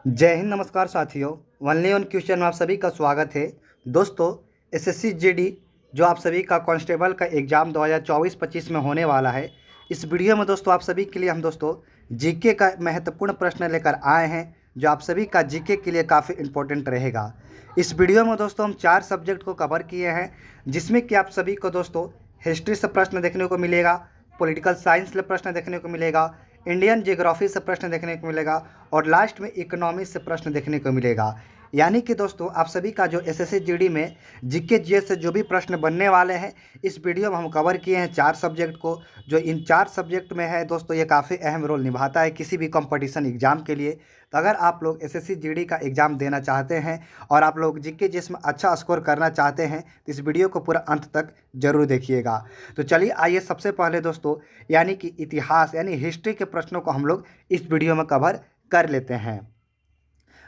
जय हिंद, नमस्कार साथियों। वनली ऑन क्वेश्चन में आप सभी का स्वागत है। दोस्तों, एसएससी जीडी जो आप सभी का कांस्टेबल का एग्ज़ाम 2024-25 में होने वाला है, इस वीडियो में दोस्तों आप सभी के लिए हम दोस्तों जीके का महत्वपूर्ण प्रश्न लेकर आए हैं, जो आप सभी का जीके के लिए काफ़ी इम्पोर्टेंट रहेगा। इस वीडियो में दोस्तों हम 4 सब्जेक्ट को कवर किए हैं, जिसमें कि आप सभी को दोस्तों हिस्ट्री से प्रश्न देखने को मिलेगा, पॉलिटिकल साइंस से प्रश्न देखने को मिलेगा, इंडियन ज्योग्राफी से प्रश्न देखने को मिलेगा और लास्ट में इकोनॉमिक्स से प्रश्न देखने को मिलेगा। यानी कि दोस्तों आप सभी का जो एसएससी जीडी में जीके जीएस से जो भी प्रश्न बनने वाले हैं, इस वीडियो में हम कवर किए हैं 4 सब्जेक्ट को। जो इन 4 सब्जेक्ट में है दोस्तों, ये काफ़ी अहम रोल निभाता है किसी भी कंपटीशन एग्जाम के लिए। तो अगर आप लोग एसएससी जीडी का एग्ज़ाम देना चाहते हैं और आप लोग जीके जीएस में अच्छा स्कोर करना चाहते हैं, तो इस वीडियो को पूरा अंत तक जरूर देखिएगा। तो चलिए आइए, सबसे पहले दोस्तों यानी कि इतिहास यानी हिस्ट्री के प्रश्नों को हम लोग इस वीडियो में कवर कर लेते हैं।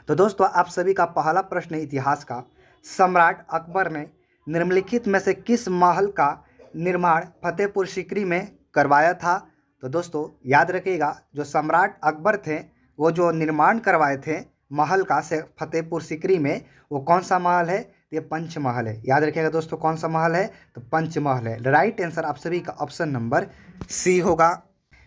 तो दोस्तों आप सभी का पहला प्रश्न है इतिहास का। सम्राट अकबर ने निम्नलिखित में से किस महल का निर्माण फतेहपुर सीकरी में करवाया था? तो दोस्तों याद रखिएगा, जो सम्राट अकबर थे वो जो निर्माण करवाए थे महल का से फतेहपुर सीकरी में, वो कौन सा महल है? ये पंचमहल है। याद रखिएगा दोस्तों, कौन सा महल है? तो पंचमहल है। राइट आंसर आप सभी का ऑप्शन नंबर सी होगा।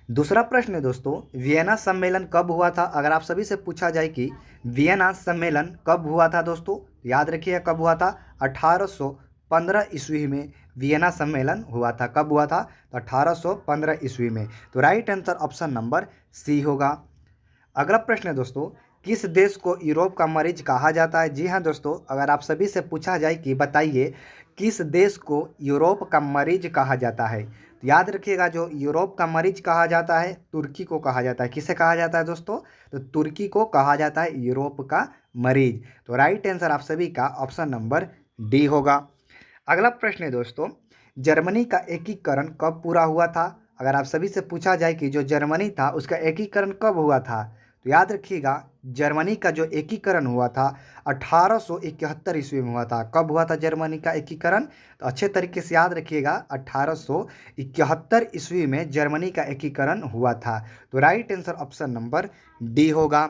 दूसरा प्रश्न है दोस्तों, वियना सम्मेलन कब हुआ था? अगर आप सभी से पूछा जाए कि वियना सम्मेलन कब हुआ था दोस्तों, याद रखिए कब हुआ था? 1815 ईस्वी में वियना सम्मेलन हुआ था। कब हुआ था? तो 1815 ईस्वी में। तो right answer option number C होगा। अगला प्रश्न है दोस्तों, किस देश को यूरोप का मरीज कहा जाता है? जी हाँ दोस्तों, अगर आप सभी से पूछा जाए कि बताइए किस देश को यूरोप का मरीज कहा जाता है, तो याद रखिएगा जो यूरोप का मरीज कहा जाता है, तुर्की को कहा जाता है। किसे कहा जाता है दोस्तों? तो तुर्की को कहा जाता है यूरोप का मरीज। तो राइट आंसर आप सभी का ऑप्शन नंबर डी होगा। अगला प्रश्न है दोस्तों, जर्मनी का एकीकरण कब पूरा हुआ था? अगर आप सभी से पूछा जाए कि जो जर्मनी था उसका एकीकरण कब हुआ था, तो याद रखिएगा जर्मनी का जो एकीकरण हुआ था 1871 ईस्वी में हुआ था। कब हुआ था जर्मनी का एकीकरण? तो अच्छे तरीके से याद रखिएगा, 1871 ईस्वी में जर्मनी का एकीकरण हुआ था। तो right answer option number D होगा।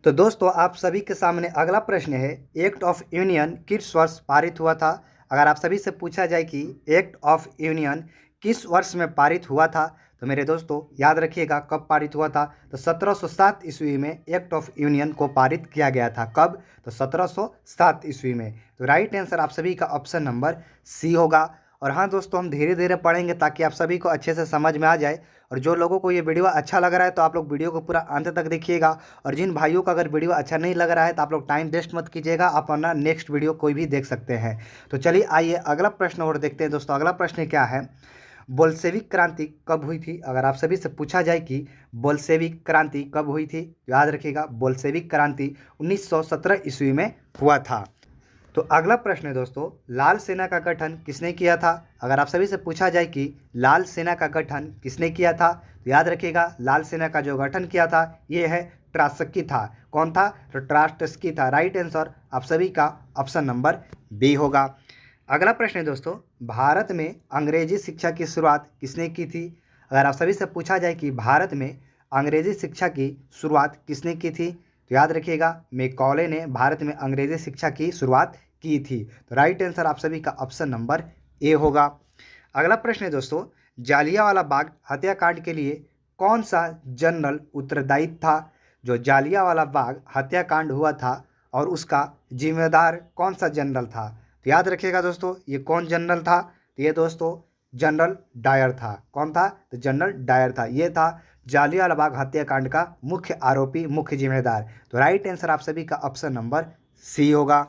तो दोस्तों आप सभी के सामने अगला प्रश्न है, एक्ट ऑफ यूनियन किस वर्ष पारित हुआ था? अगर आप सभी से पूछा जाए कि एक्ट ऑफ यूनियन किस वर्ष में पारित हुआ था, तो मेरे दोस्तों याद रखिएगा कब पारित हुआ था? तो 1707 ईस्वी में एक्ट ऑफ यूनियन को पारित किया गया था। कब? तो 1707 ईस्वी में। तो राइट आंसर आप सभी का ऑप्शन नंबर सी होगा। और हाँ दोस्तों, हम धीरे धीरे पढ़ेंगे ताकि आप सभी को अच्छे से समझ में आ जाए। और जो लोगों को ये वीडियो अच्छा लग रहा है तो आप लोग वीडियो को पूरा अंत तक देखिएगा, और जिन भाइयों का अगर वीडियो अच्छा नहीं लग रहा है तो आप लोग टाइम वेस्ट मत कीजिएगा, आप अपना नेक्स्ट वीडियो कोई भी देख सकते हैं। तो चलिए आइए अगला प्रश्न और देखते हैं दोस्तों। अगला प्रश्न क्या है, बोल्शेविक क्रांति कब हुई थी? अगर आप सभी से पूछा जाए कि बोल्शेविक क्रांति कब हुई थी, याद रखिएगा बोल्शेविक क्रांति 1917 ईस्वी में हुआ था। तो अगला प्रश्न है दोस्तों, लाल सेना का गठन किसने किया था? अगर आप सभी से पूछा जाए कि लाल सेना का गठन किसने किया था, तो याद रखिएगा लाल सेना का जो गठन किया था ये है ट्रात्स्की था। कौन था? तो ट्रात्स्की था। राइट आंसर आप सभी का ऑप्शन नंबर बी होगा। अगला प्रश्न है दोस्तों, भारत में अंग्रेजी शिक्षा की शुरुआत किसने की थी? अगर आप सभी से पूछा जाए कि भारत में अंग्रेजी शिक्षा की शुरुआत किसने की थी, तो याद रखिएगा मैकॉले ने भारत में अंग्रेजी शिक्षा की शुरुआत की थी। तो राइट आंसर आप सभी का ऑप्शन नंबर ए होगा। अगला प्रश्न है दोस्तों, जालियांवाला बाग हत्याकांड के लिए कौन सा जनरल उत्तरदायी था? जो जालियांवाला बाग हत्याकांड हुआ था और उसका जिम्मेदार कौन सा जनरल था, तो याद रखिएगा दोस्तों ये कौन जनरल था? तो ये दोस्तों जनरल डायर था। कौन था? तो जनरल डायर था। ये था जालियांवाला बाग हत्याकांड का मुख्य आरोपी, मुख्य जिम्मेदार। तो राइट आंसर आप सभी का ऑप्शन नंबर सी होगा।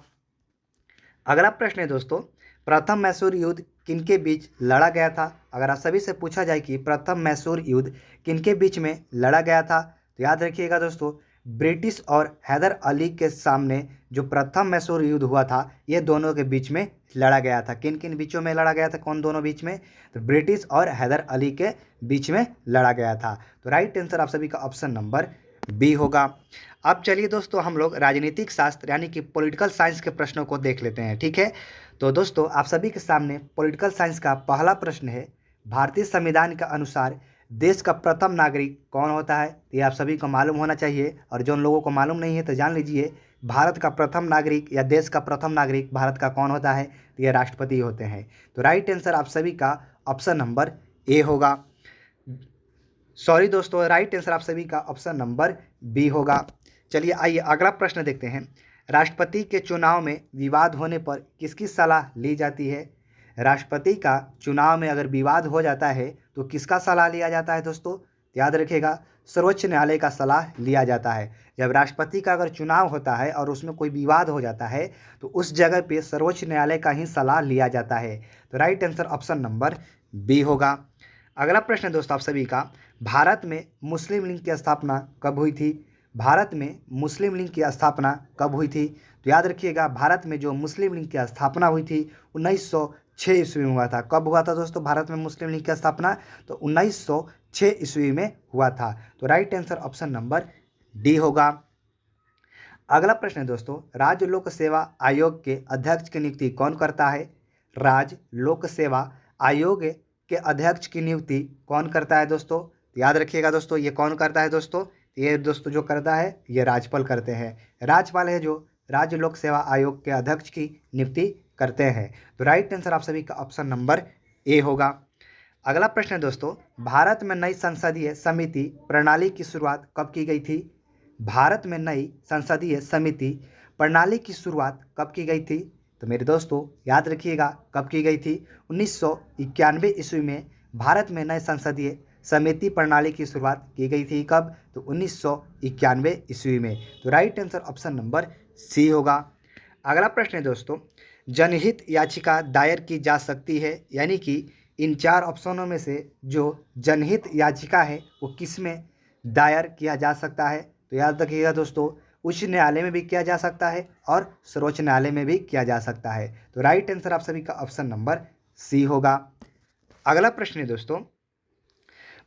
अगला प्रश्न है दोस्तों, प्रथम मैसूर युद्ध किनके बीच लड़ा गया था? अगर आप सभी से पूछा जाए कि प्रथम मैसूर युद्ध किनके बीच में लड़ा गया था, तो याद रखिएगा दोस्तों ब्रिटिश और हैदर अली के सामने जो प्रथम मैसूर युद्ध हुआ था ये दोनों के बीच में लड़ा गया था। किन किन बीचों में लड़ा गया था? कौन दोनों बीच में? तो ब्रिटिश और हैदर अली के बीच में लड़ा गया था। तो राइट आंसर आप सभी का ऑप्शन नंबर बी होगा। अब चलिए दोस्तों हम लोग राजनीतिक शास्त्र यानी कि पॉलिटिकल साइंस के प्रश्नों को देख लेते हैं, ठीक है। तो दोस्तों आप सभी के सामने पॉलिटिकल साइंस का पहला प्रश्न है, भारतीय संविधान के अनुसार देश का प्रथम नागरिक कौन होता है? ये आप सभी को मालूम होना चाहिए, और जो उन लोगों को मालूम नहीं है तो जान लीजिए, भारत का प्रथम नागरिक या देश का प्रथम नागरिक भारत का कौन होता है? तो ये राष्ट्रपति होते हैं। तो राइट आंसर आप सभी का ऑप्शन नंबर ए होगा। सॉरी दोस्तों, राइट आंसर आप सभी का ऑप्शन नंबर बी होगा। चलिए आइए अगला प्रश्न देखते हैं। राष्ट्रपति के चुनाव में विवाद होने पर किसकी सलाह ली जाती है? राष्ट्रपति का चुनाव में अगर विवाद हो जाता है तो किसका सलाह लिया जाता है दोस्तों? याद रखिएगा, सर्वोच्च न्यायालय का सलाह लिया जाता है। जब राष्ट्रपति का अगर चुनाव होता है और उसमें कोई विवाद हो जाता है तो उस जगह पे सर्वोच्च न्यायालय का ही सलाह लिया जाता है। तो right answer option number B होगा। अगला प्रश्न है दोस्तों आप सभी का, भारत में मुस्लिम लीग की स्थापना कब हुई थी? भारत में मुस्लिम लीग की स्थापना कब हुई थी? तो याद रखिएगा, भारत में जो मुस्लिम लीग की स्थापना हुई थी 1906 ईस्वी में हुआ था। कब हुआ था दोस्तों भारत में मुस्लिम लीग की स्थापना? तो 1906 ईस्वी में हुआ था। तो right answer option number D होगा। अगला प्रश्न है दोस्तों, राज्य लोक सेवा आयोग के अध्यक्ष की नियुक्ति कौन करता है? राज्य लोक सेवा आयोग के अध्यक्ष की नियुक्ति कौन करता है दोस्तों? याद रखिएगा दोस्तों, ये कौन करता है दोस्तों? ये दोस्तों जो करता है ये राज्यपाल करते हैं। राज्यपाल है जो राज्य लोक सेवा आयोग के अध्यक्ष की नियुक्ति करते हैं। तो राइट आंसर आप सभी का ऑप्शन नंबर ए होगा। अगला प्रश्न है दोस्तों, भारत में नई संसदीय समिति प्रणाली की शुरुआत कब की गई थी? भारत में नई संसदीय समिति प्रणाली की शुरुआत कब की गई थी? तो मेरे दोस्तों याद रखिएगा कब की गई थी? 1991 ईस्वी में भारत में नए संसदीय समिति प्रणाली की शुरुआत की गई थी। कब? तो 1991 ईस्वी में। तो right answer option number C होगा। अगला प्रश्न है दोस्तों, जनहित याचिका दायर की जा सकती है, यानी कि इन चार ऑप्शनों में से जो जनहित याचिका है वो किस में दायर किया जा सकता है? तो याद रखिएगा दोस्तों, उच्च न्यायालय में भी किया जा सकता है और सर्वोच्च न्यायालय में भी किया जा सकता है। तो राइट आंसर आप सभी का ऑप्शन नंबर सी होगा। अगला प्रश्न है दोस्तों,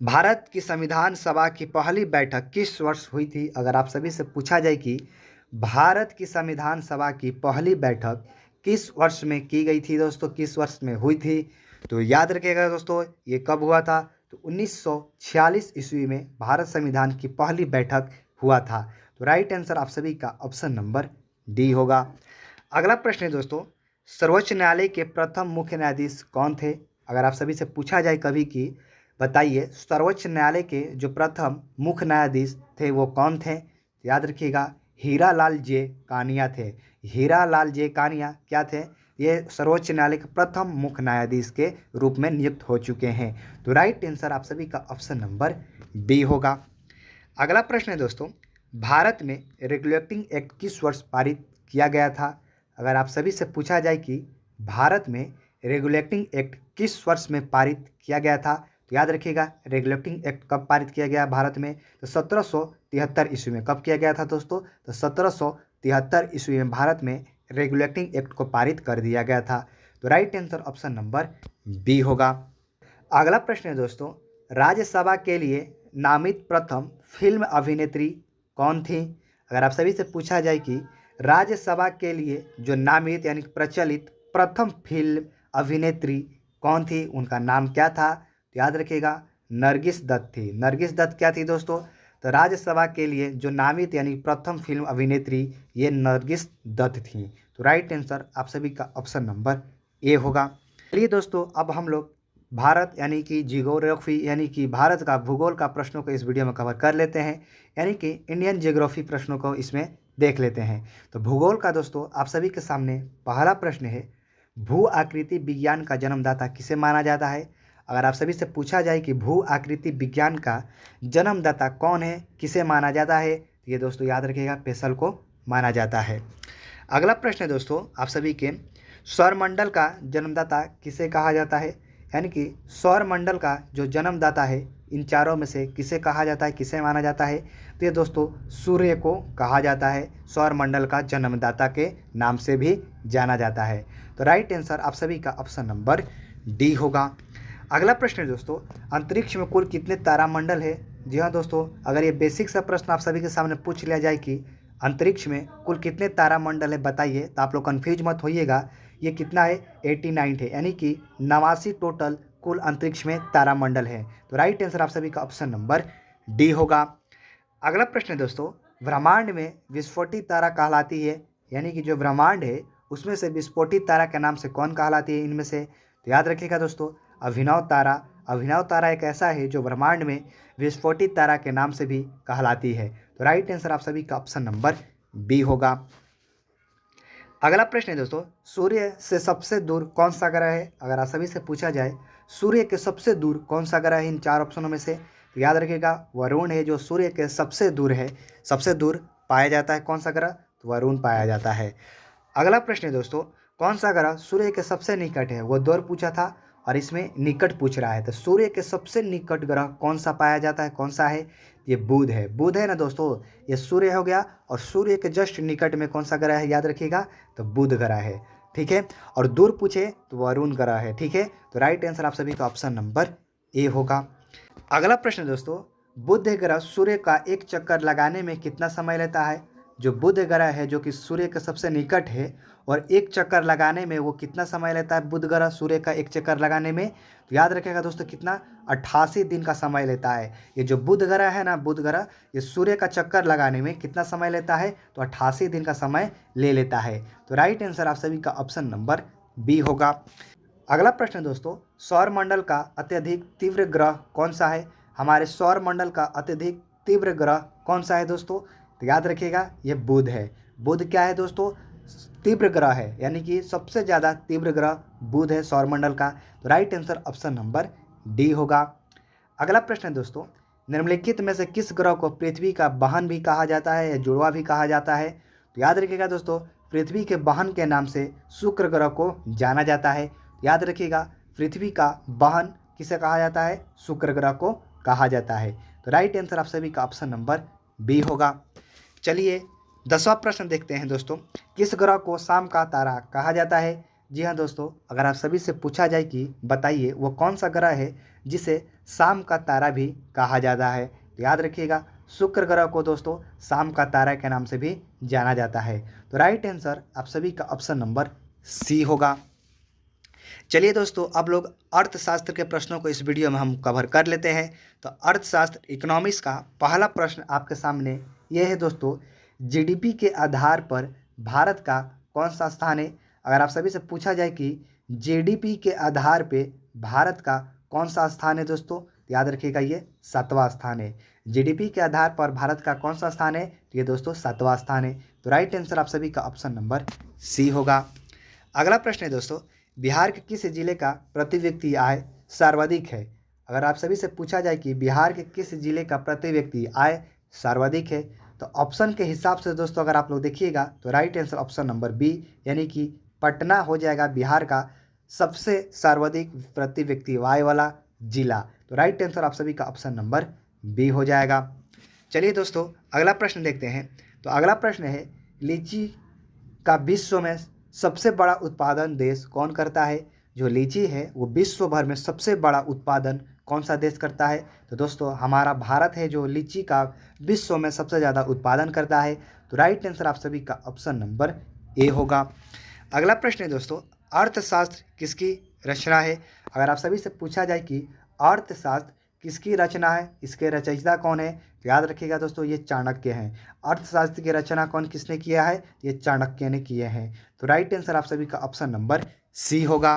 भारत की संविधान सभा की पहली बैठक किस वर्ष हुई थी? अगर आप सभी से पूछा जाए कि भारत की संविधान सभा की पहली बैठक किस वर्ष में की गई थी दोस्तों, किस वर्ष में हुई थी? तो याद रखिएगा दोस्तों, ये कब हुआ था? तो 1946 ईस्वी में भारत संविधान की पहली बैठक हुआ था। तो राइट आंसर आप सभी का ऑप्शन नंबर डी होगा। अगला प्रश्न है दोस्तों, सर्वोच्च न्यायालय के प्रथम मुख्य न्यायाधीश कौन थे? अगर आप सभी से पूछा जाए कभी कि बताइए सर्वोच्च न्यायालय के जो प्रथम मुख्य न्यायाधीश थे वो कौन थे? याद रखिएगा, हीरालाल जे कानिया थे। हीरालाल जे कानिया क्या थे? ये सर्वोच्च न्यायालय के प्रथम मुख्य न्यायाधीश के रूप में नियुक्त हो चुके हैं। तो राइट आंसर आप सभी का ऑप्शन नंबर बी होगा। अगला प्रश्न है दोस्तों, भारत में रेगुलेटिंग एक्ट किस वर्ष पारित किया गया था? अगर आप सभी से पूछा जाए कि भारत में रेगुलेटिंग एक्ट किस वर्ष में पारित किया गया था, तो याद रखिएगा रेगुलेटिंग एक्ट कब पारित किया गया भारत में? तो 1773 ईस्वी में। कब किया गया था दोस्तों? तो 1773 ईस्वी में भारत में रेगुलेटिंग एक्ट को पारित कर दिया गया था। तो right answer option number B होगा। अगला प्रश्न है दोस्तों, राज्यसभा के लिए नामित प्रथम फिल्म अभिनेत्री कौन थी? अगर आप सभी से पूछा जाए कि राज्यसभा के लिए जो नामित यानी प्रचलित प्रथम फिल्म अभिनेत्री कौन थी, उनका नाम क्या था? तो याद रखिएगा नरगिस दत्त थी। नरगिस दत्त क्या थी दोस्तों? तो राज्यसभा के लिए जो नामित यानी प्रथम फिल्म अभिनेत्री ये नरगिस दत्त थी। तो राइट आंसर आप सभी का ऑप्शन नंबर ए होगा। चलिए दोस्तों, अब हम लोग भारत यानी कि जियोग्राफी यानी कि भारत का भूगोल का प्रश्नों को इस वीडियो में कवर कर लेते हैं, यानी कि इंडियन जियोग्राफी प्रश्नों को इसमें देख लेते हैं। तो भूगोल का दोस्तों आप सभी के सामने पहला प्रश्न है, भू आकृति विज्ञान का जन्मदाता किसे माना जाता है? अगर आप सभी से पूछा जाए कि भू आकृति विज्ञान का जन्मदाता कौन है, किसे माना जाता है, तो ये दोस्तों याद रखिएगा पेशल को माना जाता है। अगला प्रश्न है दोस्तों आप सभी के, सौरमंडल का जन्मदाता किसे कहा जाता है? यानी कि सौरमंडल का जो जन्मदाता है इन चारों में से किसे कहा जाता है, किसे माना जाता है? तो ये दोस्तों सूर्य को कहा जाता है, सौरमंडल का जन्मदाता के नाम से भी जाना जाता है। तो राइट आंसर आप सभी का ऑप्शन नंबर डी होगा। अगला प्रश्न है दोस्तों, अंतरिक्ष में कुल कितने तारामंडल है? जी हाँ दोस्तों, अगर ये बेसिक सा प्रश्न आप सभी के सामने पूछ लिया जाए कि अंतरिक्ष में कुल कितने तारामंडल है बताइए, तो आप लोग कंफ्यूज मत होइएगा। ये कितना है? 89 है, यानी कि 89 टोटल कुल अंतरिक्ष में तारामंडल है? तो राइट आंसर आप सभी का ऑप्शन नंबर डी होगा। अगला प्रश्न है दोस्तों, ब्रह्मांड में विस्फोटित तारा कहलाती है, यानी कि जो ब्रह्मांड है उसमें से विस्फोटित तारा के नाम से कौन कहलाती है इनमें से? तो याद रखिएगा दोस्तों, अभिनव तारा। अभिनव तारा एक ऐसा है जो ब्रह्मांड में विस्फोटित तारा के नाम से भी कहलाती है। तो राइट आंसर आप सभी का ऑप्शन नंबर बी होगा। अगला प्रश्न है दोस्तों, सूर्य से सबसे दूर कौन सा ग्रह है? अगर आप सभी से पूछा जाए सूर्य के सबसे दूर कौन सा ग्रह है इन चार ऑप्शनों में से, तो याद रखिएगा वरुण है जो सूर्य के सबसे दूर है, सबसे दूर पाया जाता है। कौन सा ग्रह? तो वरुण पाया जाता है। अगला प्रश्न है दोस्तों, कौन सा ग्रह सूर्य के सबसे निकट है? वो दूर पूछा था और इसमें निकट पूछ रहा है। तो सूर्य के सबसे निकट ग्रह कौन सा पाया जाता है, कौन सा है? ये बुध है। बुध है ना दोस्तों, ये सूर्य हो गया और सूर्य के जस्ट निकट में कौन सा ग्रह है याद रखिएगा, तो बुध ग्रह है। ठीक है, और दूर पूछे तो वरुण ग्रह है। ठीक है, तो राइट आंसर आप सभी का ऑप्शन नंबर ए होगा। अगला प्रश्न दोस्तों, बुध ग्रह सूर्य का एक चक्कर लगाने में कितना समय लेता है? जो बुध ग्रह है जो कि सूर्य के सबसे निकट है और एक चक्कर लगाने में वो कितना समय लेता है बुध ग्रह सूर्य का एक चक्कर लगाने में? तो याद रखिएगा दोस्तों कितना, 88 दिन का समय लेता है। ये जो बुध ग्रह है ना, बुध ग्रह ये सूर्य का चक्कर लगाने में कितना समय लेता है? तो 88 दिन का समय ले लेता है। तो राइट आंसर आप सभी का ऑप्शन नंबर बी होगा। अगला प्रश्न दोस्तों, सौर मंडल का अत्यधिक तीव्र ग्रह कौन सा है? हमारे सौर मंडल का अत्यधिक तीव्र ग्रह कौन सा है दोस्तों? तो याद रखिएगा ये बुध है। बुध क्या है दोस्तों? तीव्र ग्रह है, यानी कि सबसे ज़्यादा तीव्र ग्रह बुध है सौरमंडल का। तो right answer option number D होगा। अगला प्रश्न है दोस्तों, निम्नलिखित में से किस ग्रह को पृथ्वी का वाहन भी कहा जाता है या जुड़वा भी कहा जाता है? तो याद रखिएगा दोस्तों, पृथ्वी के वाहन के नाम से शुक्र ग्रह को जाना जाता है। याद रखिएगा पृथ्वी का वाहन किसे कहा जाता है? शुक्र ग्रह को कहा जाता है। तो राइट आंसर आप सभी का ऑप्शन नंबर बी होगा। चलिए 10वां प्रश्न देखते हैं दोस्तों, किस ग्रह को शाम का तारा कहा जाता है? जी हाँ दोस्तों, अगर आप सभी से पूछा जाए कि बताइए वो कौन सा ग्रह है जिसे शाम का तारा भी कहा जाता है, तो याद रखिएगा शुक्र ग्रह को दोस्तों शाम का तारा के नाम से भी जाना जाता है। तो राइट आंसर आप सभी का ऑप्शन नंबर सी होगा। चलिए दोस्तों, अब लोग अर्थशास्त्र के प्रश्नों को इस वीडियो में हम कवर कर लेते हैं। तो अर्थशास्त्र इकोनॉमिक्स का पहला प्रश्न आपके सामने ये है दोस्तों, जीडीपी के आधार पर भारत का कौन सा स्थान है? अगर आप सभी से पूछा जाए कि जीडीपी के आधार पे भारत का कौन सा स्थान है दोस्तों, तो याद रखिएगा ये 7वां स्थान है। जीडीपी के आधार पर भारत का कौन सा स्थान है? तो ये दोस्तों 7वां स्थान है। तो राइट आंसर आप सभी का ऑप्शन नंबर सी होगा। अगला प्रश्न है दोस्तों, बिहार के किस जिले का प्रति व्यक्ति आय सर्वाधिक है? अगर आप सभी से पूछा जाए कि बिहार के किस जिले का प्रति व्यक्ति आय सर्वाधिक है, तो ऑप्शन के हिसाब से दोस्तों अगर आप लोग देखिएगा तो right answer option number B, यानी कि पटना हो जाएगा बिहार का सबसे सर्वाधिक प्रति व्यक्ति आय वाला जिला। तो राइट आंसर आप सभी का ऑप्शन नंबर बी हो जाएगा। चलिए दोस्तों, अगला प्रश्न देखते हैं। तो अगला प्रश्न है, लीची का विश्व में सबसे बड़ा उत्पादन देश कौन करता है? जो लीची है वो विश्व भर में सबसे बड़ा उत्पादन कौन सा देश करता है? तो दोस्तों हमारा भारत है जो लीची का विश्व में सबसे ज़्यादा उत्पादन करता है। तो राइट आंसर आप सभी का ऑप्शन नंबर ए होगा। अगला प्रश्न है दोस्तों, अर्थशास्त्र किसकी रचना है? अगर आप सभी से पूछा जाए कि अर्थशास्त्र किसकी रचना है, इसके रचयिता कौन है, तो याद रखिएगा दोस्तों ये चाणक्य हैं। अर्थशास्त्र की रचना कौन किसने किया है? ये चाणक्य ने किए हैं। तो राइट आंसर आप सभी का ऑप्शन नंबर सी होगा।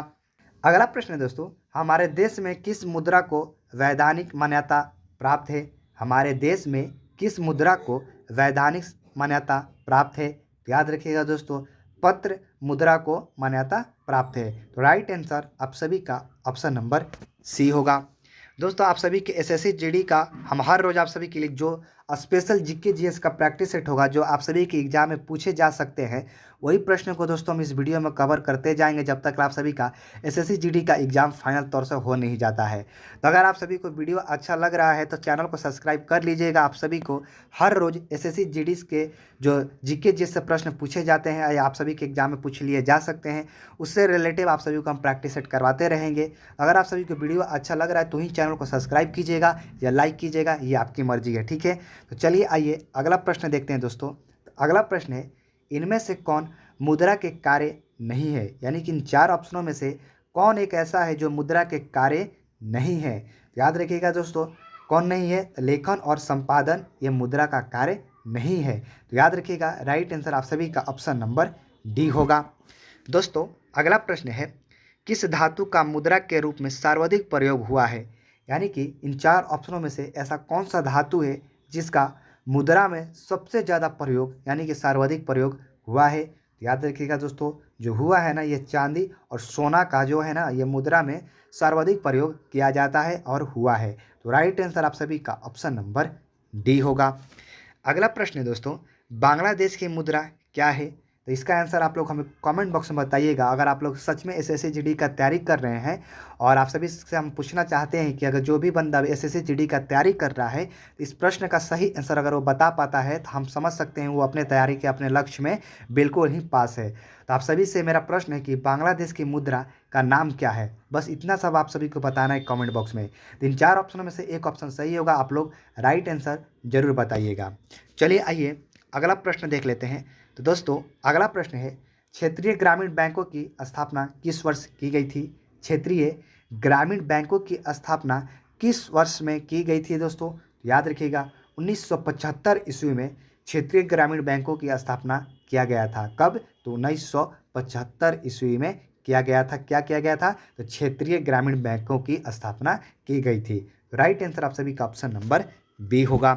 अगला प्रश्न है दोस्तों, हमारे देश में किस मुद्रा को वैधानिक मान्यता प्राप्त है? हमारे देश में किस मुद्रा को वैधानिक मान्यता प्राप्त है? तो याद रखिएगा दोस्तों पत्र मुद्रा को मान्यता प्राप्त है। तो राइट आंसर आप सभी का ऑप्शन नंबर सी होगा। दोस्तों आप सभी के एसएससी जीडी का हम हर रोज़ आप सभी के लिए जो स्पेशल जीके जीएस का प्रैक्टिस सेट होगा जो आप सभी के एग्जाम में पूछे जा सकते हैं, वही प्रश्न को दोस्तों हम इस वीडियो में कवर करते जाएंगे जब तक आप सभी का एसएससी जीडी का एग्जाम फाइनल तौर से हो नहीं जाता है। तो अगर आप सभी को वीडियो अच्छा लग रहा है तो चैनल को सब्सक्राइब कर लीजिएगा। आप सभी को हर रोज़ एसएससी जीडी के जो जीके जीएस से प्रश्न पूछे जाते हैं या आप सभी के एग्जाम में पूछ लिए जा सकते हैं, उससे रिलेटिव आप सभी को हम प्रैक्टिस सेट करवाते रहेंगे। अगर आप सभी को वीडियो अच्छा लग रहा है तो ही चैनल को सब्सक्राइब कीजिएगा या लाइक कीजिएगा, ये आपकी मर्जी है। ठीक है, तो चलिए आइए अगला प्रश्न देखते हैं दोस्तों। अगला प्रश्न है, इनमें से कौन मुद्रा के कार्य नहीं है? यानी कि इन चार ऑप्शनों में से कौन एक ऐसा है जो मुद्रा के कार्य नहीं है? याद रखिएगा दोस्तों, कौन नहीं है? लेखन और संपादन ये मुद्रा का कार्य नहीं है। तो याद रखिएगा, राइट आंसर आप सभी का ऑप्शन नंबर डी होगा। दोस्तों अगला प्रश्न है, किस धातु का मुद्रा के रूप में सर्वाधिक प्रयोग हुआ है? यानी कि इन 4 ऑप्शनों में से ऐसा कौन सा धातु है जिसका मुद्रा में सबसे ज़्यादा प्रयोग यानी कि सर्वाधिक प्रयोग हुआ है? तो याद रखिएगा दोस्तों, जो हुआ है ना, ये चांदी और सोना का जो है ना, ये मुद्रा में सर्वाधिक प्रयोग किया जाता है और हुआ है। तो राइट आंसर आप सभी का ऑप्शन नंबर डी होगा। अगला प्रश्न है दोस्तों, बांग्लादेश की मुद्रा क्या है? तो इसका आंसर आप लोग हमें कमेंट बॉक्स में बताइएगा। अगर आप लोग सच में एसएससी जीडी का तैयारी कर रहे हैं और आप सभी से हम पूछना चाहते हैं कि अगर जो भी बंदा एसएससी जीडी का तैयारी कर रहा है, इस प्रश्न का सही आंसर अगर वो बता पाता है तो हम समझ सकते हैं वो अपने तैयारी के अपने लक्ष्य में बिल्कुल ही पास है। तो आप सभी से मेरा प्रश्न है कि बांग्लादेश की मुद्रा का नाम क्या है? बस इतना सब आप सभी को बताना है कमेंट बॉक्स में। तो इन 4 ऑप्शनों में से एक ऑप्शन सही होगा, आप लोग राइट आंसर जरूर बताइएगा। चलिए आइए अगला प्रश्न देख लेते हैं। तो दोस्तों अगला प्रश्न है, क्षेत्रीय ग्रामीण बैंकों की स्थापना किस वर्ष की गई थी? क्षेत्रीय ग्रामीण बैंकों की स्थापना किस वर्ष में की गई थी दोस्तों? याद रखिएगा, 1975 ईस्वी में क्षेत्रीय ग्रामीण बैंकों की स्थापना किया गया था। कब? तो 1975 ईस्वी में किया गया था। क्या किया गया था? तो क्षेत्रीय ग्रामीण बैंकों की स्थापना की गई थी। राइट आंसर आप सभी का ऑप्शन नंबर बी होगा।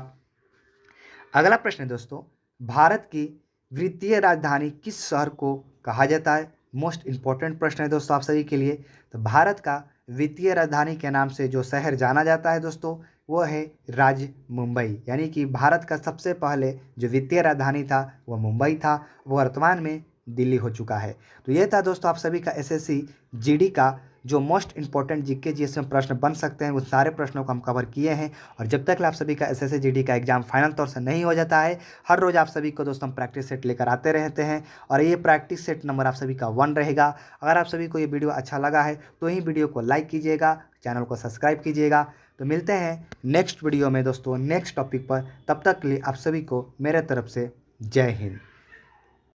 अगला प्रश्न है दोस्तों, भारत की वित्तीय राजधानी किस शहर को कहा जाता है? मोस्ट इंपॉर्टेंट प्रश्न है दोस्तों आप सभी के लिए। तो भारत का वित्तीय राजधानी के नाम से जो शहर जाना जाता है दोस्तों, वो है मुंबई। यानी कि भारत का सबसे पहले जो वित्तीय राजधानी था वो मुंबई था, वो वर्तमान में दिल्ली हो चुका है। तो ये था दोस्तों आप सभी का एसएससी जीडी का जो मोस्ट इंपॉर्टेंट जीके जिसमें प्रश्न बन सकते हैं, उस सारे प्रश्नों को हम कवर किए हैं। और जब तक आप सभी का एसएससी जीडी का एग्जाम फाइनल तौर से नहीं हो जाता है, हर रोज़ आप सभी को दोस्तों हम प्रैक्टिस सेट लेकर आते रहते हैं और ये प्रैक्टिस सेट नंबर आप सभी का 1 रहेगा। अगर आप सभी को ये वीडियो अच्छा लगा है तो ही वीडियो को लाइक कीजिएगा, चैनल को सब्सक्राइब कीजिएगा। तो मिलते हैं नेक्स्ट वीडियो में दोस्तों, नेक्स्ट टॉपिक पर। तब तक के लिए आप सभी को मेरे तरफ से जय हिंद।